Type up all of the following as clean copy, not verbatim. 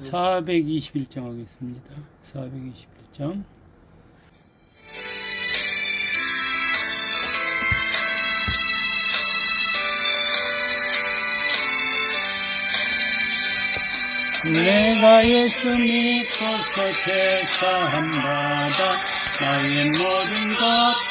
421장 하겠습니다. 421장. 내가 예수 믿고서 제사함 받아 나의 모든 것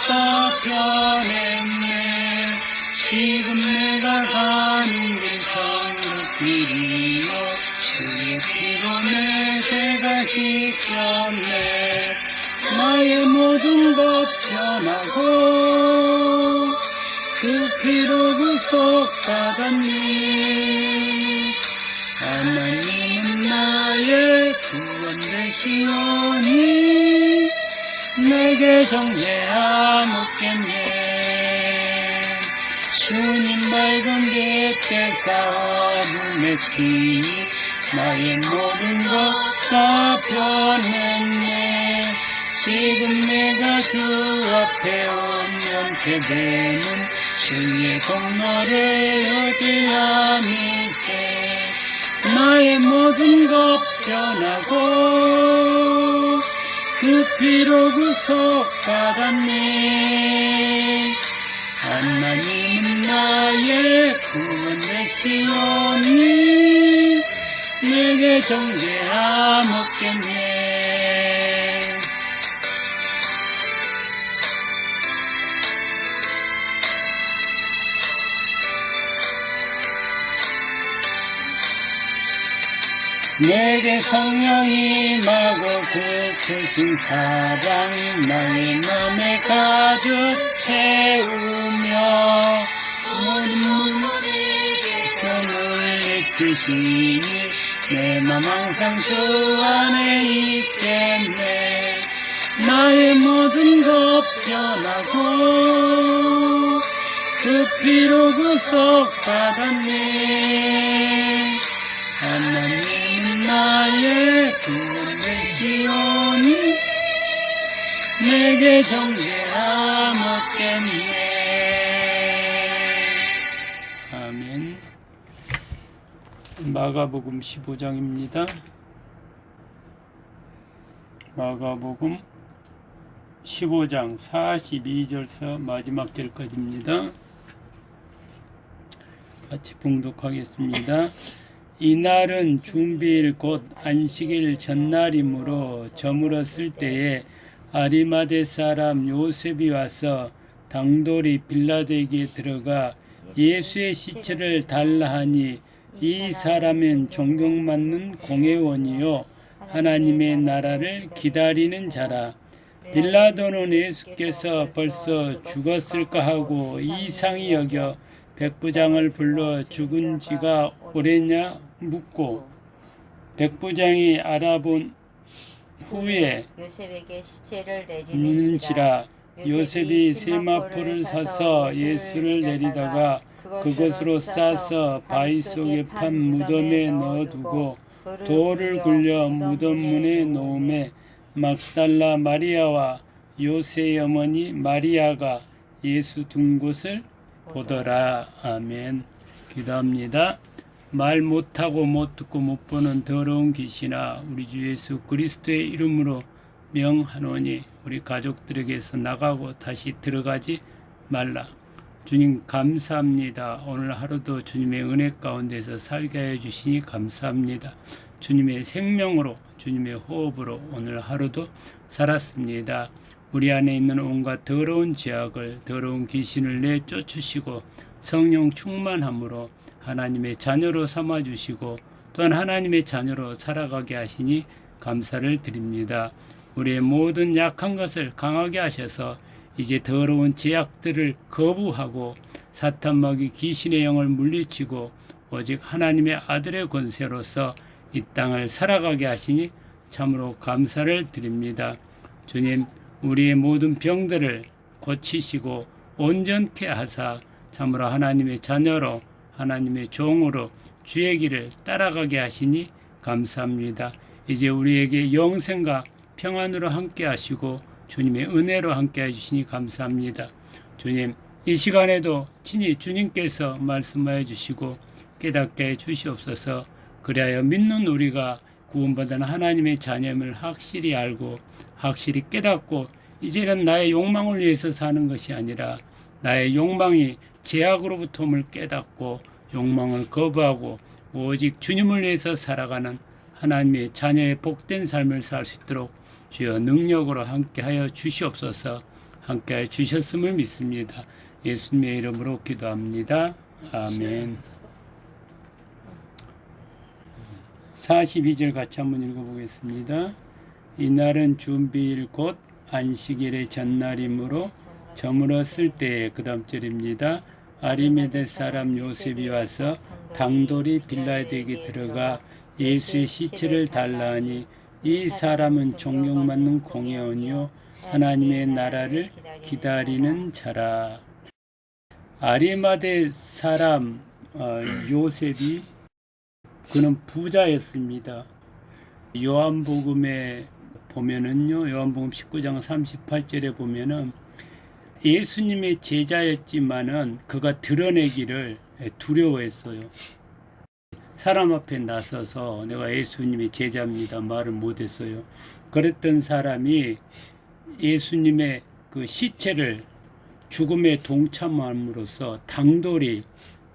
다 변했네. 지금 내가 가는 길 천국 길이요 주의 피로 내 죄가 씻겼네. 나의 모든 것 변하고 그 피로 구속받았네. 하나님은 나의 구원 되시오니 내게 정죄함 없겠네. 주님 밝은 빛에 싸움했으니 나의 모든 것 다 변했네. 지금 내가 주 앞에 온전케 되는 주의 공로를 의지함이세. 나의 모든 것 변하고 그 피로 구속받았네. 하나님은 나의 구원 되시오니 내게 정죄함 없겠네. 내게 성령이 임하고 그 크신 사랑 나의 맘에 가득 채우며 모든 물에게서 물리치시니 내 맘 항상 주 안에 있겠네. 나의 모든 것 변하고 그 피로 구속받았네. 하나님 나의 구원 되시오니 내게 정죄함 없겠네. 아멘. 마가복음 15장입니다. 마가복음 15장 42절서 마지막 절까지입니다. 같이 봉독하겠습니다. 이날은 준비일 곧 안식일 전날이므로 저물었을 때에 아리마대 사람 요셉이 와서 당돌이 빌라도에게 들어가 예수의 시체를 달라 하니 이 사람은 존경받는 공회원이요 하나님의 나라를 기다리는 자라. 빌라도는 예수께서 벌써 죽었을까 하고 이상히 여겨 백부장을 불러 죽은 지가 오래냐 묻고 백부장이 알아본 후에 요셉에게 시체를 내지는지라. 요셉이 세마포를 사서 예수를 내리다가 그것으로 싸서 바위 속에 판 무덤에 넣어두고 돌을 굴려 무덤 문에 놓음에 막달라 마리아와 요새의 어머니 마리아가 예수 둔 곳을 보더라. 아멘. 기도합니다. 말 못하고 못 듣고 못 보는 더러운 귀신아, 우리 주 예수 그리스도의 이름으로 명하노니 우리 가족들에게서 나가고 다시 들어가지 말라. 주님 감사합니다. 오늘 하루도 주님의 은혜 가운데서 살게 해 주시니 감사합니다. 주님의 생명으로 주님의 호흡으로 오늘 하루도 살았습니다. 우리 안에 있는 온갖 더러운 죄악을 더러운 귀신을 내쫓으시고 성령 충만함으로 하나님의 자녀로 삼아주시고 또한 하나님의 자녀로 살아가게 하시니 감사를 드립니다. 우리의 모든 약한 것을 강하게 하셔서 이제 더러운 죄악들을 거부하고 사탄 마귀 귀신의 영을 물리치고 오직 하나님의 아들의 권세로서 이 땅을 살아가게 하시니 참으로 감사를 드립니다. 주님, 우리의 모든 병들을 고치시고 온전케 하사 참으로 하나님의 자녀로 하나님의 종으로 주의 길을 따라가게 하시니 감사합니다. 이제 우리에게 영생과 평안으로 함께 하시고 주님의 은혜로 함께 해주시니 감사합니다. 주님, 이 시간에도 친히 주님께서 말씀하여 주시고 깨닫게 해 주시옵소서. 그리하여 믿는 우리가 구원받은 하나님의 자녀임을 확실히 알고 확실히 깨닫고 이제는 나의 욕망을 위해서 사는 것이 아니라 나의 욕망이 죄악으로부터 옴을 깨닫고 욕망을 거부하고 오직 주님을 위해서 살아가는 하나님의 자녀의 복된 삶을 살 수 있도록 주여 능력으로 함께하여 주시옵소서. 함께하여 주셨음을 믿습니다. 예수님의 이름으로 기도합니다. 아멘. 42절 같이 한번 읽어보겠습니다. 이날은 준비일 곧 안식일의 전날이므로 저물었을 때에 그 다음 절입니다. 아리메데 사람 요셉이 와서 당돌이 빌라에게 들어가 예수의 시체를 달라 하니 이 사람은 존경받는 공회원이요 하나님의 나라를 기다리는 자라. 아리마대 사람 요셉이 그는 부자였습니다. 요한복음에 보면은요, 요한복음 19장 38절에 보면은 예수님의 제자였지만은 그가 드러내기를 두려워했어요. 사람 앞에 나서서 내가 예수님의 제자입니다 말을 못했어요. 그랬던 사람이 예수님의 그 시체를 죽음에 동참함으로써 당돌이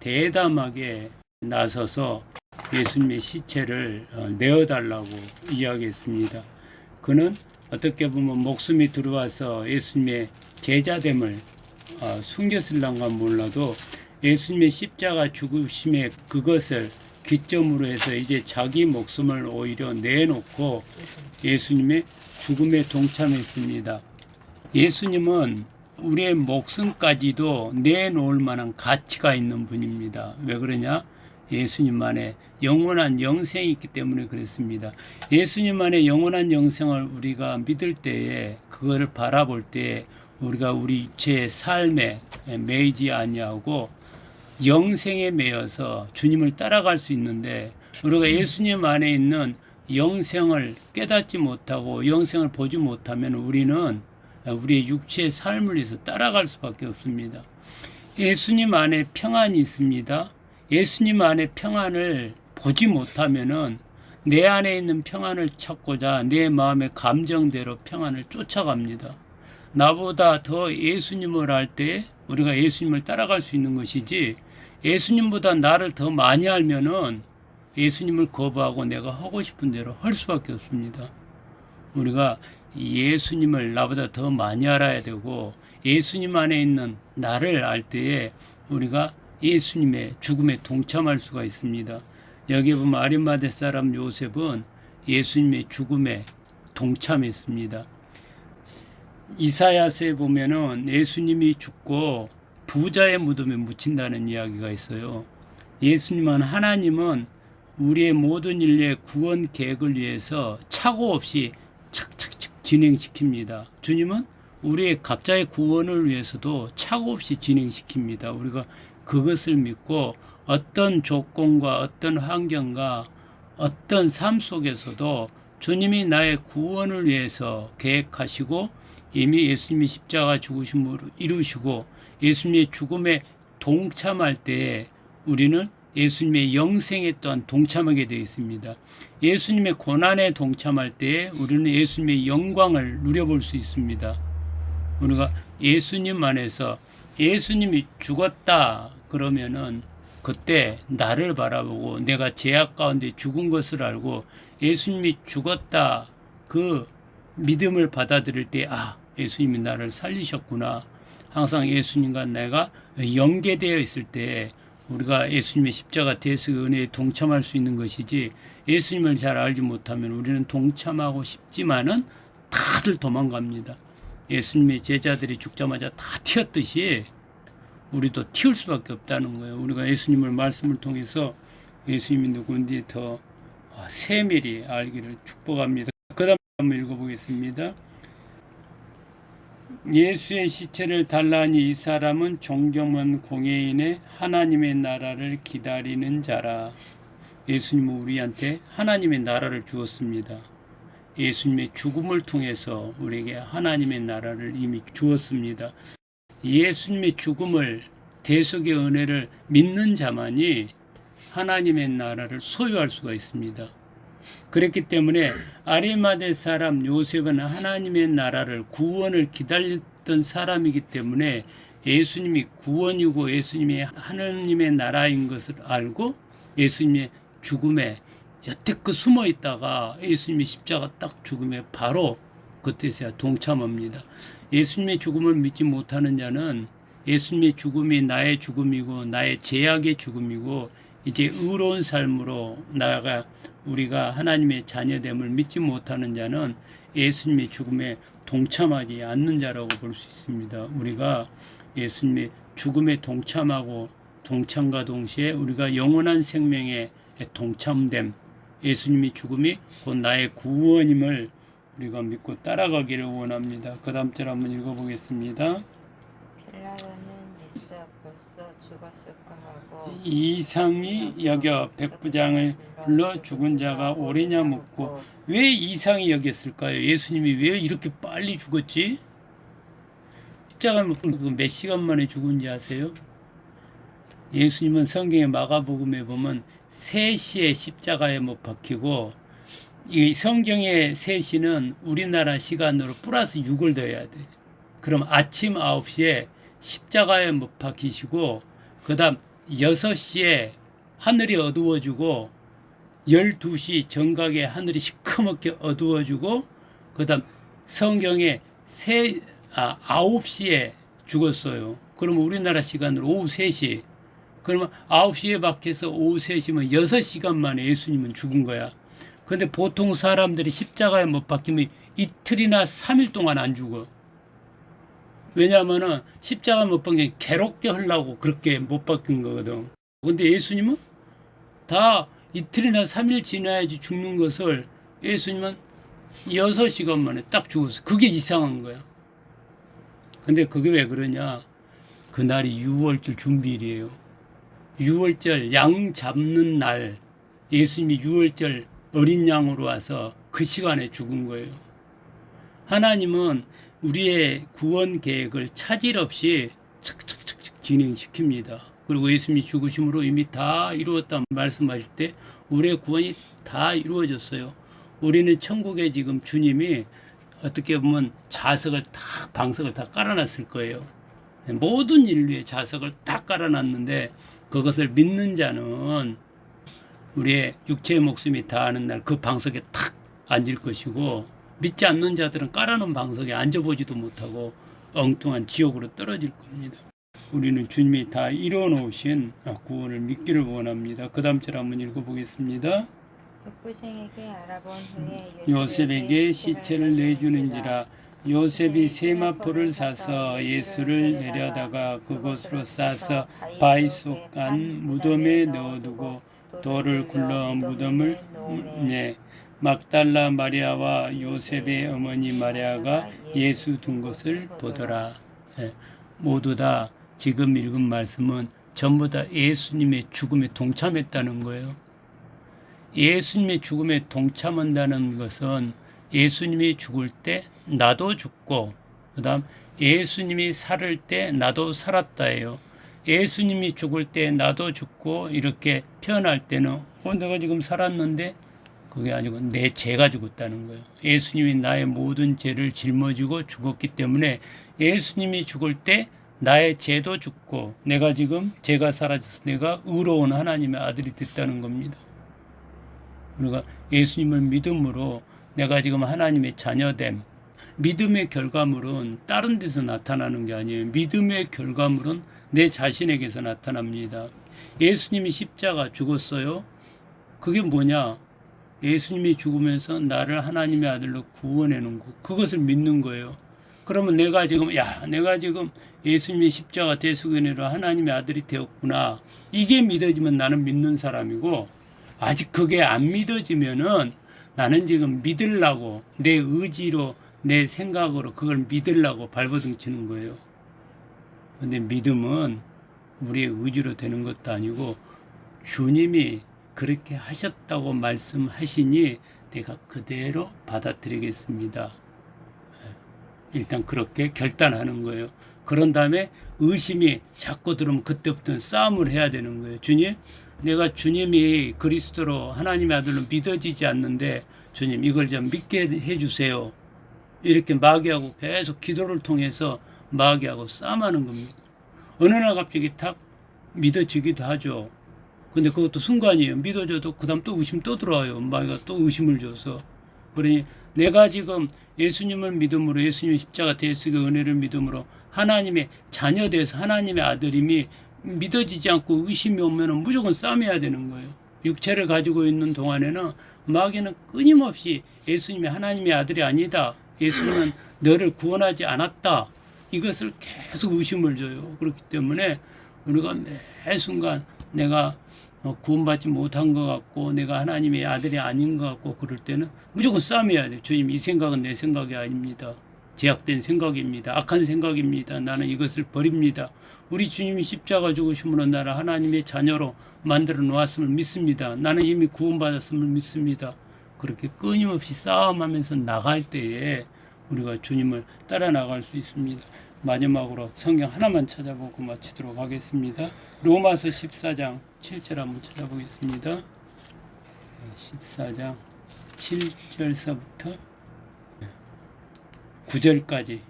대담하게 나서서 예수님의 시체를 내어달라고 이야기했습니다. 그는 어떻게 보면 목숨이 들어와서 예수님의 제자됨을 숨겼을랑가 몰라도 예수님의 십자가 죽으심의 그것을 기점으로 해서 이제 자기 목숨을 오히려 내놓고 예수님의 죽음에 동참했습니다. 예수님은 우리의 목숨까지도 내놓을 만한 가치가 있는 분입니다. 왜 그러냐? 예수님 안에 영원한 영생이 있기 때문에 그렇습니다. 예수님 안에 영원한 영생을 우리가 믿을 때에 그거를 바라볼 때에 우리가 우리 육체의 삶에 매이지 아니하고 영생에 매여서 주님을 따라갈 수 있는데 우리가 예수님 안에 있는 영생을 깨닫지 못하고 영생을 보지 못하면 우리는 우리의 육체의 삶을 위해서 따라갈 수밖에 없습니다. 예수님 안에 평안이 있습니다. 예수님 안에 평안을 보지 못하면은 내 안에 있는 평안을 찾고자 내 마음의 감정대로 평안을 쫓아갑니다. 나보다 더 예수님을 알 때 우리가 예수님을 따라갈 수 있는 것이지 예수님보다 나를 더 많이 알면은 예수님을 거부하고 내가 하고 싶은 대로 할 수밖에 없습니다. 우리가 예수님을 나보다 더 많이 알아야 되고 예수님 안에 있는 나를 알 때에 우리가 예수님의 죽음에 동참할 수가 있습니다. 여기 보면 아리마대 사람 요셉은 예수님의 죽음에 동참했습니다. 이사야서에 보면은 예수님이 죽고 부자의 무덤에 묻힌다는 이야기가 있어요. 예수님은 하나님은 우리의 모든 인류의 구원 계획을 위해서 착오 없이 착착착 진행시킵니다. 주님은 우리의 각자의 구원을 위해서도 착오 없이 진행시킵니다. 우리가 그것을 믿고 어떤 조건과 어떤 환경과 어떤 삶 속에서도 주님이 나의 구원을 위해서 계획하시고 이미 예수님이 십자가 죽으심으로 이루시고 예수님의 죽음에 동참할 때에 우리는 예수님의 영생에 또한 동참하게 되어 있습니다. 예수님의 고난에 동참할 때에 우리는 예수님의 영광을 누려볼 수 있습니다. 우리가 예수님 안에서 예수님이 죽었다 그러면은 그때 나를 바라보고 내가 죄악 가운데 죽은 것을 알고 예수님이 죽었다 그 믿음을 받아들일 때 예수님이 나를 살리셨구나. 항상 예수님과 내가 연계되어 있을 때 우리가 예수님의 십자가 대속의 은혜에 동참할 수 있는 것이지 예수님을 잘 알지 못하면 우리는 동참하고 싶지만은 다들 도망갑니다. 예수님의 제자들이 죽자마자 다 튀었듯이 우리도 튀을 수밖에 없다는 거예요. 우리가 예수님을 말씀을 통해서 예수님이 누구인지 더 세밀히 알기를 축복합니다. 그 다음 한번 읽어보겠습니다. 예수의 시체를 달라 하니 이 사람은 존경한 공회인의 하나님의 나라를 기다리는 자라. 예수님은 우리한테 하나님의 나라를 주었습니다. 예수님의 죽음을 통해서 우리에게 하나님의 나라를 이미 주었습니다. 예수님의 죽음을 대속의 은혜를 믿는 자만이 하나님의 나라를 소유할 수가 있습니다. 그랬기 때문에 아리마대 사람 요셉은 하나님의 나라를 구원을 기다렸던 사람이기 때문에 예수님이 구원이고 예수님이 하나님의 나라인 것을 알고 예수님의 죽음에 여태껏 숨어 있다가 예수님의 십자가 딱 죽음에 바로 그때서야 동참합니다. 예수님의 죽음을 믿지 못하는 자는 예수님의 죽음이 나의 죽음이고 나의 죄악의 죽음이고 이제 의로운 삶으로 나아가 우리가 하나님의 자녀됨을 믿지 못하는 자는 예수님의 죽음에 동참하지 않는 자라고 볼 수 있습니다. 우리가 예수님의 죽음에 동참하고 동참과 동시에 우리가 영원한 생명에 동참됨, 예수님의 죽음이 곧 나의 구원임을 우리가 믿고 따라가기를 원합니다. 그 다음 절 한번 읽어보겠습니다. 빌라도는 예수가 벌써 죽었을까 하고 이상이 여겨 백부장을 불러 죽은 자가 오래냐 묻고, 왜 이상이 여겼을까요? 예수님이 왜 이렇게 빨리 죽었지? 십자가 몇 시간 만에 죽은지 아세요? 예수님은 성경의 마가복음에 보면 3시에 십자가에 못 박히고, 이 성경의 3시는 우리나라 시간으로 플러스 6을 더해야 돼. 그럼 아침 9시에 십자가에 못 박히시고, 그 다음 6시에 하늘이 어두워지고, 12시 정각에 하늘이 시커멓게 어두워지고, 그 다음 성경에 9시에 죽었어요. 그러면 우리나라 시간으로 오후 3시. 그러면 9시에 박혀서 오후 3시면 6시간 만에 예수님은 죽은 거야. 근데 보통 사람들이 십자가에 못 박히면 이틀이나 3일 동안 안 죽어. 왜냐하면은 십자가 못 박힌 게 괴롭게 하려고 그렇게 못 박힌 거거든. 근데 예수님은 다 이틀이나 3일 지나야지 죽는 것을 예수님은 6시간 만에 딱 죽었어. 그게 이상한 거야. 근데 그게 왜 그러냐? 그날이 유월절 준비일이에요. 유월절 양 잡는 날, 예수님이 유월절 어린 양으로 와서 그 시간에 죽은 거예요. 하나님은 우리의 구원 계획을 차질 없이 척척척척 진행시킵니다. 그리고 예수님이 죽으심으로 이미 다 이루었다 말씀하실 때 우리의 구원이 다 이루어졌어요. 우리는 천국에 지금 주님이 어떻게 보면 자석을 다, 방석을 다 깔아놨을 거예요. 모든 인류의 자석을 다 깔아놨는데 그것을 믿는 자는 우리의 육체의 목숨이 다하는 날 그 방석에 탁 앉을 것이고, 믿지 않는 자들은 깔아놓은 방석에 앉아보지도 못하고 엉뚱한 지옥으로 떨어질 겁니다. 우리는 주님이 다 이뤄놓으신 구원을 믿기를 원합니다. 그 다음 절 한번 읽어보겠습니다. 백부장에게 알아본 후에 요셉에게 시체를 내주는지라. 요셉이 세마포를 사서 예수를 내려다가 그곳으로 싸서 바위 속 안 무덤에 넣어두고 돌을 굴러 무덤을 막달라 마리아와 요셉의 어머니 마리아가 예수 둔 것을 보더라. 모두 다 지금 읽은 말씀은 전부 다 예수님의 죽음에 동참했다는 거예요. 예수님의 죽음에 동참한다는 것은 예수님이 죽을 때 나도 죽고, 그 다음 예수님이 살을 때 나도 살았다예요. 예수님이 죽을 때 나도 죽고 이렇게 표현할 때는 내가 지금 살았는데 그게 아니고 내 죄가 죽었다는 거예요. 예수님이 나의 모든 죄를 짊어지고 죽었기 때문에 예수님이 죽을 때 나의 죄도 죽고 내가 지금 죄가 사라져서 내가 의로운 하나님의 아들이 됐다는 겁니다. 우리가 예수님을 믿음으로 내가 지금 하나님의 자녀됨, 믿음의 결과물은 다른 데서 나타나는 게 아니에요. 믿음의 결과물은 내 자신에게서 나타납니다. 예수님이 십자가 죽었어요. 그게 뭐냐? 예수님이 죽으면서 나를 하나님의 아들로 구원해 놓은 거, 그것을 믿는 거예요. 그러면 내가 지금 예수님이 십자가 대속연회로 하나님의 아들이 되었구나, 이게 믿어지면 나는 믿는 사람이고, 아직 그게 안 믿어지면은 나는 지금 믿으려고 내 의지로 내 생각으로 그걸 믿으려고 발버둥 치는 거예요. 근데 믿음은 우리의 의지로 되는 것도 아니고 주님이 그렇게 하셨다고 말씀하시니 내가 그대로 받아들이겠습니다. 일단 그렇게 결단하는 거예요. 그런 다음에 의심이 자꾸 들으면 그때부터는 싸움을 해야 되는 거예요. 주님, 내가 주님이 그리스도로 하나님의 아들로 믿어지지 않는데 주님 이걸 좀 믿게 해주세요. 이렇게 마귀하고 계속 기도를 통해서 마귀하고 싸움하는 겁니다. 어느 날 갑자기 탁 믿어지기도 하죠. 근데 그것도 순간이에요. 믿어져도 그 다음 또 의심 또 들어와요. 마귀가 또 의심을 줘서. 그러니 내가 지금 예수님을 믿음으로 예수님의 십자가 대속의 은혜를 믿음으로 하나님의 자녀 돼서 하나님의 아들임이 믿어지지 않고 의심이 오면 무조건 싸움해야 되는 거예요. 육체를 가지고 있는 동안에는 마귀는 끊임없이 예수님이 하나님의 아들이 아니다. 예수님은 너를 구원하지 않았다. 이것을 계속 의심을 줘요. 그렇기 때문에 우리가 매 순간 내가 구원받지 못한 것 같고 내가 하나님의 아들이 아닌 것 같고 그럴 때는 무조건 싸움해야 돼요. 주님 이 생각은 내 생각이 아닙니다. 제약된 생각입니다. 악한 생각입니다. 나는 이것을 버립니다. 우리 주님이 십자가 죽으심으로 나를 하나님의 자녀로 만들어 놓았음을 믿습니다. 나는 이미 구원받았음을 믿습니다. 그렇게 끊임없이 싸움하면서 나갈 때에 우리가 주님을 따라 나갈 수 있습니다. 마지막으로 성경 하나만 찾아보고 마치도록 하겠습니다. 로마서 14장 7절 한번 찾아보겠습니다. 14장 7절서부터 9절까지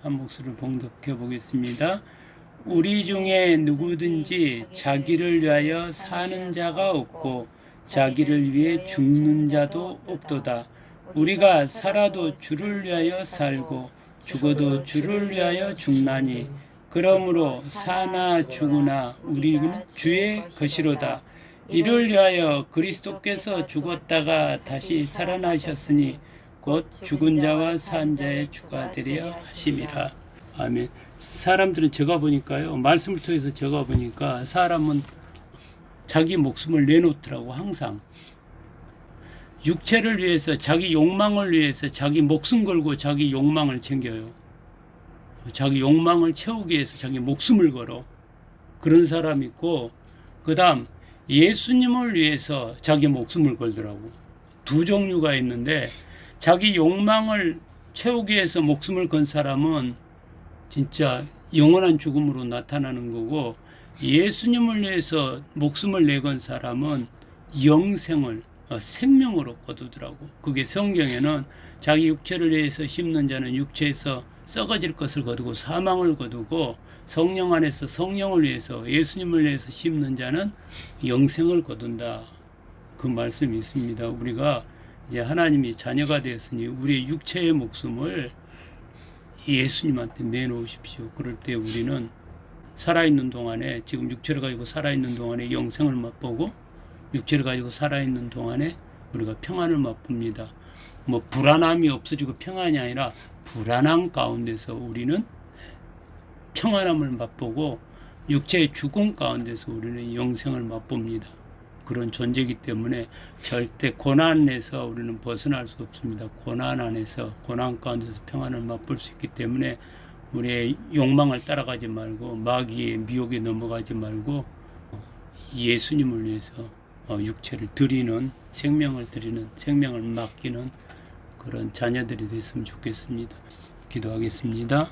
한 목소리를 봉독해 보겠습니다. 우리 중에 누구든지 자기를 위하여 사는 자가 없고 자기를 위해 죽는 자도 없도다. 우리가 살아도 주를 위하여 살고 죽어도 주를 위하여 죽나니 그러므로 사나 죽으나 우리는 주의 것이로다. 이를 위하여 그리스도께서 죽었다가 다시 살아나셨으니 곧 죽은 자와 산 자의 주가 되려 하심이라. 아멘. 사람들은 제가 보니까요. 말씀을 통해서 제가 보니까 사람은 자기 목숨을 내놓더라고 항상. 육체를 위해서 자기 욕망을 위해서 자기 목숨 걸고 자기 욕망을 챙겨요. 자기 욕망을 채우기 위해서 자기 목숨을 걸어. 그런 사람이 있고 그 다음 예수님을 위해서 자기 목숨을 걸더라고. 두 종류가 있는데 자기 욕망을 채우기 위해서 목숨을 건 사람은 진짜 영원한 죽음으로 나타나는 거고 예수님을 위해서 목숨을 내건 사람은 영생을 생명으로 거두더라고. 그게 성경에는 자기 육체를 위해서 심는 자는 육체에서 썩어질 것을 거두고 사망을 거두고 성령 안에서 성령을 위해서 예수님을 위해서 심는 자는 영생을 거둔다. 그 말씀이 있습니다. 우리가 이제 하나님이 자녀가 되었으니 우리의 육체의 목숨을 예수님한테 내놓으십시오. 그럴 때 우리는 살아있는 동안에 지금 육체를 가지고 살아있는 동안에 영생을 맛보고 육체를 가지고 살아있는 동안에 우리가 평안을 맛봅니다. 뭐 불안함이 없어지고 평안이 아니라 불안함 가운데서 우리는 평안함을 맛보고 육체의 죽음 가운데서 우리는 영생을 맛봅니다. 그런 존재이기 때문에 절대 고난에서 우리는 벗어날 수 없습니다. 고난 안에서 고난 가운데서 평안을 맛볼 수 있기 때문에 우리의 욕망을 따라가지 말고 마귀의 미혹에 넘어가지 말고 예수님을 위해서 육체를 드리는 생명을 맡기는 그런 자녀들이 됐으면 좋겠습니다. 기도하겠습니다.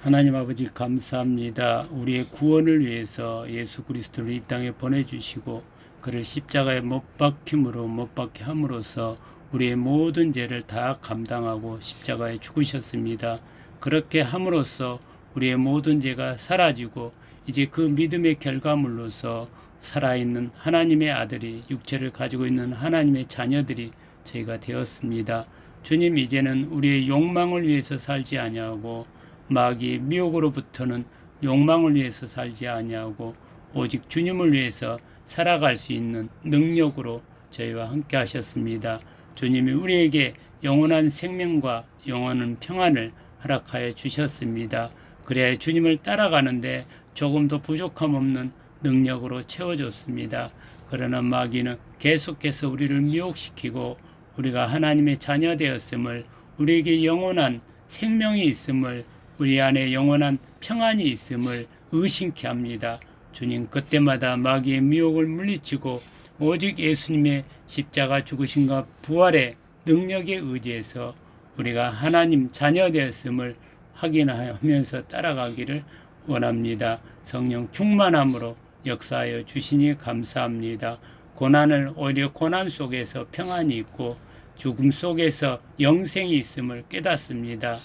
하나님 아버지 감사합니다. 우리의 구원을 위해서 예수 그리스도를 이 땅에 보내주시고 그를 십자가에 못 박힘으로 못 박게 함으로써 우리의 모든 죄를 다 감당하고 십자가에 죽으셨습니다. 그렇게 함으로써 우리의 모든 죄가 사라지고 이제 그 믿음의 결과물로서 살아있는 하나님의 아들이 육체를 가지고 있는 하나님의 자녀들이 저희가 되었습니다. 주님, 이제는 우리의 욕망을 위해서 살지 아니하고 마귀의 미혹으로부터는 욕망을 위해서 살지 아니하고 오직 주님을 위해서 살아갈 수 있는 능력으로 저희와 함께 하셨습니다. 주님이 우리에게 영원한 생명과 영원한 평안을 허락하여 주셨습니다. 그래야 주님을 따라가는데 조금도 부족함 없는 능력으로 채워줬습니다. 그러나 마귀는 계속해서 우리를 미혹시키고 우리가 하나님의 자녀 되었음을, 우리에게 영원한 생명이 있음을, 우리 안에 영원한 평안이 있음을 의심케 합니다. 주님, 그때마다 마귀의 미혹을 물리치고 오직 예수님의 십자가 죽으심과 부활의 능력에 의지해서 우리가 하나님 자녀 되었음을 확인하면서 따라가기를 원합니다. 성령 충만함으로 역사하여 주시니 감사합니다. 고난을 오히려 고난 속에서 평안이 있고 죽음 속에서 영생이 있음을 깨닫습니다.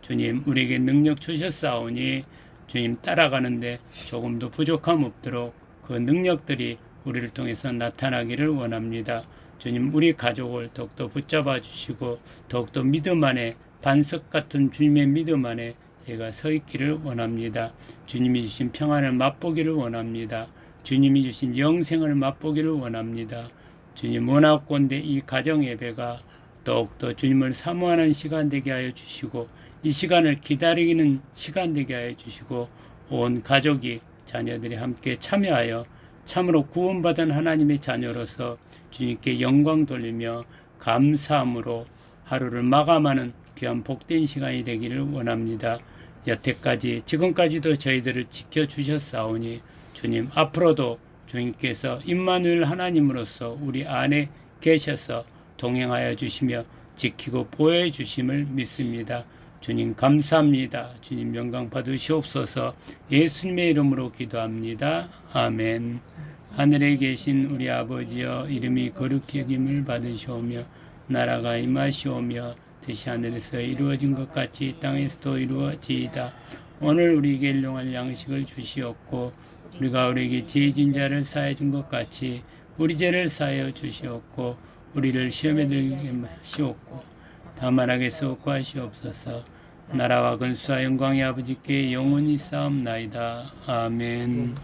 주님, 우리에게 능력 주셨사오니 주님 따라가는데 조금도 부족함 없도록 그 능력들이 우리를 통해서 나타나기를 원합니다. 주님, 우리 가족을 더욱더 붙잡아 주시고 더욱더 믿음 안에 반석 같은 주님의 믿음 안에 제가 서 있기를 원합니다. 주님이 주신 평안을 맛보기를 원합니다. 주님이 주신 영생을 맛보기를 원합니다. 주님, 원하건대 이 가정 예배가 더욱더 주님을 사모하는 시간 되게 하여 주시고 이 시간을 기다리는 시간 되게 하여 주시고 온 가족이 자녀들이 함께 참여하여 참으로 구원받은 하나님의 자녀로서 주님께 영광 돌리며 감사함으로 하루를 마감하는 귀한 복된 시간이 되기를 원합니다. 여태까지 지금까지도 저희들을 지켜주셨사오니 주님, 앞으로도 주님께서 임마누엘 하나님으로서 우리 안에 계셔서 동행하여 주시며 지키고 보호해 주심을 믿습니다. 주님 감사합니다. 주님 영광 받으시옵소서. 예수님의 이름으로 기도합니다. 아멘. 하늘에 계신 우리 아버지여, 이름이 거룩히 여김을 받으시오며 나라가 임하시오며 뜻이 하늘에서 이루어진 것 같이 이 땅에서도 이루어지이다. 오늘 우리에게 일용할 양식을 주시옵고 우리가 우리에게 죄진 자를 사해 준 것 같이 우리 죄를 사하여 주시옵고 우리를 시험에 들게 마시옵고 다만 악에서 구하시옵소서. 나라와 근수와 영광의 아버지께 영원히 쌓옵나이다. 아멘.